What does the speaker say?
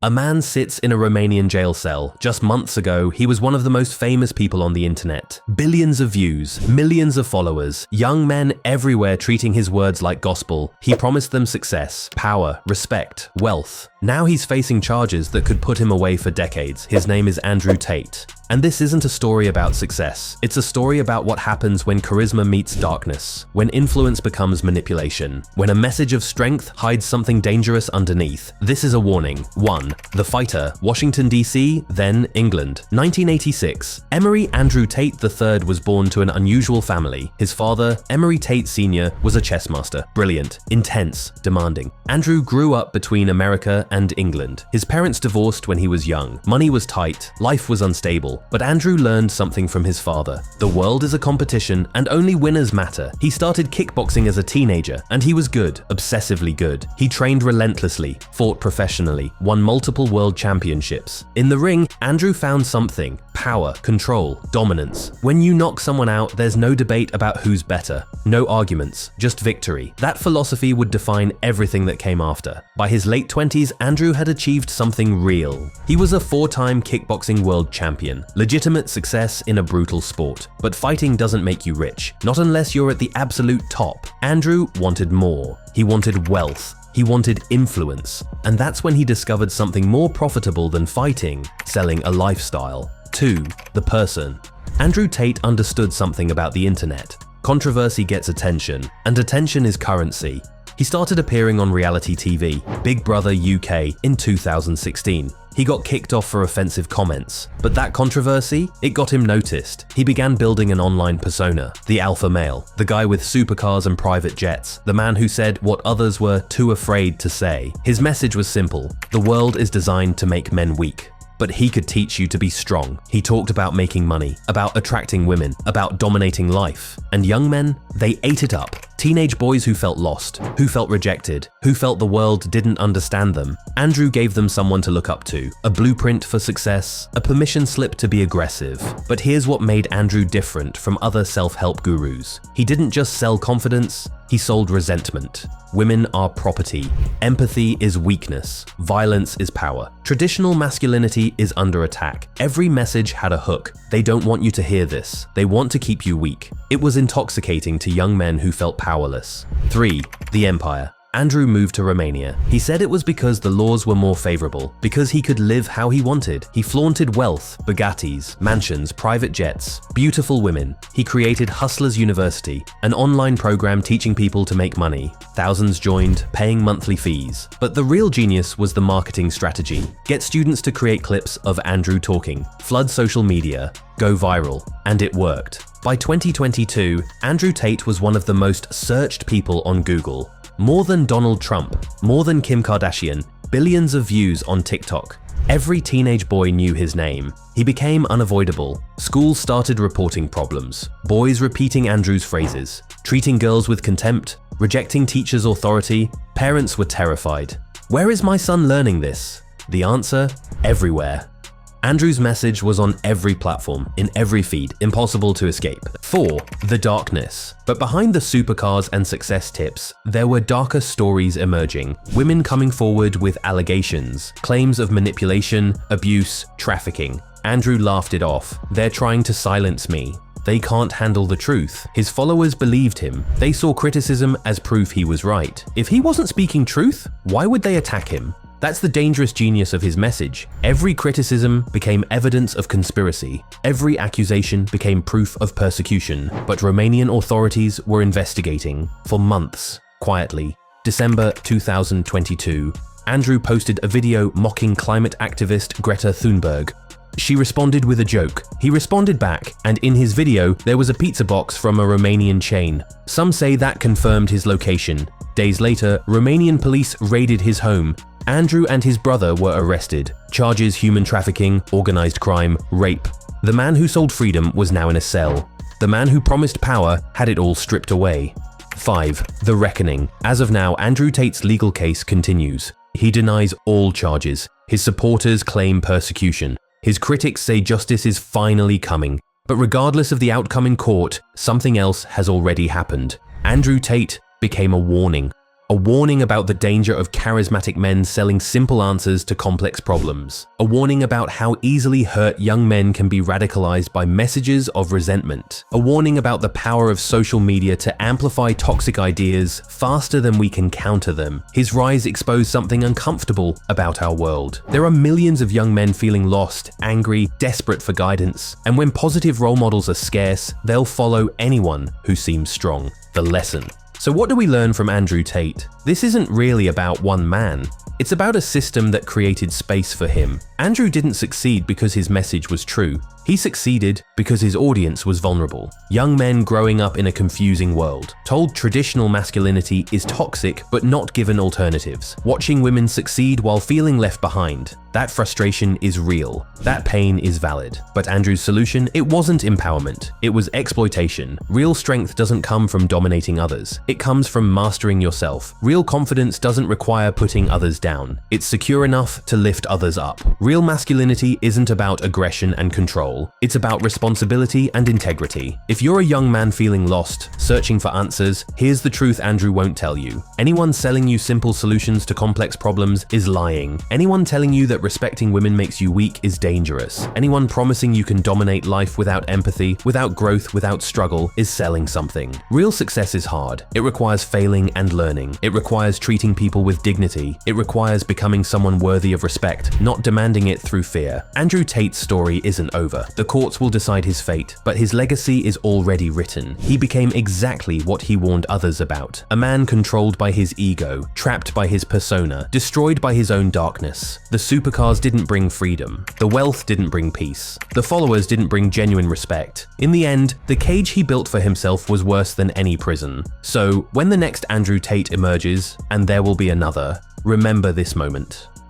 A man sits in a Romanian jail cell. Just months ago, he was one of the most famous people on the internet. Billions of views, millions of followers, young men everywhere treating his words like gospel. He promised them success, power, respect, wealth. Now he's facing charges that could put him away for decades. His name is Andrew Tate. And this isn't a story about success. It's a story about what happens when charisma meets darkness, when influence becomes manipulation, when a message of strength hides something dangerous underneath. This is a warning. 1. The Fighter, Washington, D.C., then England. 1986. Emery Andrew Tate III was born to an unusual family. His father, Emery Tate Sr., was a chess master. Brilliant, intense, demanding. Andrew grew up between America and England. His parents divorced when he was young. Money was tight, life was unstable. But Andrew learned something from his father. The world is a competition and only winners matter. He started kickboxing as a teenager and he was good, obsessively good. He trained relentlessly, fought professionally, won multiple world championships. In the ring, Andrew found something: power, control, dominance. When you knock someone out, there's no debate about who's better. No arguments, just victory. That philosophy would define everything that came after. By his late 20s, Andrew had achieved something real. He was a 4-time kickboxing world champion. Legitimate success in a brutal sport. But fighting doesn't make you rich, not unless you're at the absolute top. Andrew wanted more. He wanted wealth. He wanted influence. And that's when he discovered something more profitable than fighting: selling a lifestyle. 2. The person. Andrew Tate understood something about the internet. Controversy gets attention, and attention is currency. He started appearing on reality TV, Big Brother UK, in 2016. He got kicked off for offensive comments, but that controversy, it got him noticed. He began building an online persona, the alpha male, the guy with supercars and private jets, the man who said what others were too afraid to say. His message was simple: the world is designed to make men weak, but he could teach you to be strong. He talked about making money, about attracting women, about dominating life. And young men, they ate it up. Teenage boys who felt lost, who felt rejected, who felt the world didn't understand them. Andrew gave them someone to look up to, a blueprint for success, a permission slip to be aggressive. But here's what made Andrew different from other self-help gurus. He didn't just sell confidence, he sold resentment. Women are property. Empathy is weakness. Violence is power. Traditional masculinity is under attack. Every message had a hook. They don't want you to hear this. They want to keep you weak. It was intoxicating to young men who felt powerless. 3. The Empire. Andrew moved to Romania. He said it was because the laws were more favorable, because he could live how he wanted. He flaunted wealth, Bugattis, mansions, private jets, beautiful women. He created Hustlers University, an online program teaching people to make money. Thousands joined, paying monthly fees. But the real genius was the marketing strategy. Get students to create clips of Andrew talking, flood social media, go viral, and it worked. By 2022, Andrew Tate was one of the most searched people on Google. More than Donald Trump, more than Kim Kardashian, billions of views on TikTok. Every teenage boy knew his name. He became unavoidable. Schools started reporting problems. Boys repeating Andrew's phrases, treating girls with contempt, rejecting teachers' authority. Parents were terrified. Where is my son learning this? The answer? Everywhere. Andrew's message was on every platform, in every feed, impossible to escape. 4. The darkness. But behind the supercars and success tips, there were darker stories emerging. Women coming forward with allegations, claims of manipulation, abuse, trafficking. Andrew laughed it off. They're trying to silence me. They can't handle the truth. His followers believed him. They saw criticism as proof he was right. If he wasn't speaking truth, why would they attack him? That's the dangerous genius of his message. Every criticism became evidence of conspiracy. Every accusation became proof of persecution. But Romanian authorities were investigating for months, quietly. December 2022. Andrew posted a video mocking climate activist Greta Thunberg. She responded with a joke. He responded back, and in his video, there was a pizza box from a Romanian chain. Some say that confirmed his location. Days later, Romanian police raided his home. Andrew and his brother were arrested. Charges: human trafficking, organized crime, rape. The man who sold freedom was now in a cell. The man who promised power had it all stripped away. 5. The reckoning. As of now, Andrew Tate's legal case continues. He denies all charges. His supporters claim persecution. His critics say justice is finally coming. But regardless of the outcome in court, something else has already happened. Andrew Tate became a warning. A warning about the danger of charismatic men selling simple answers to complex problems. A warning about how easily hurt young men can be radicalized by messages of resentment. A warning about the power of social media to amplify toxic ideas faster than we can counter them. His rise exposed something uncomfortable about our world. There are millions of young men feeling lost, angry, desperate for guidance, and when positive role models are scarce, they'll follow anyone who seems strong. The lesson. So what do we learn from Andrew Tate? This isn't really about one man. It's about a system that created space for him. Andrew didn't succeed because his message was true. He succeeded because his audience was vulnerable. Young men growing up in a confusing world, told traditional masculinity is toxic but not given alternatives. Watching women succeed while feeling left behind. That frustration is real. That pain is valid. But Andrew's solution, it wasn't empowerment. It was exploitation. Real strength doesn't come from dominating others. It comes from mastering yourself. Real confidence doesn't require putting others down. It's secure enough to lift others up. Real masculinity isn't about aggression and control. It's about responsibility and integrity. If you're a young man feeling lost, searching for answers, here's the truth Andrew won't tell you. Anyone selling you simple solutions to complex problems is lying. Anyone telling you that respecting women makes you weak is dangerous. Anyone promising you can dominate life without empathy, without growth, without struggle is selling something. Real success is hard. It requires failing and learning. It requires treating people with dignity. It requires becoming someone worthy of respect, not demanding it through fear. Andrew Tate's story isn't over. The courts will decide his fate, but his legacy is already written. He became exactly what he warned others about. A man controlled by his ego, trapped by his persona, destroyed by his own darkness. The supercars didn't bring freedom. The wealth didn't bring peace. The followers didn't bring genuine respect. In the end, the cage he built for himself was worse than any prison. So, when the next Andrew Tate emerges, and there will be another, remember this moment.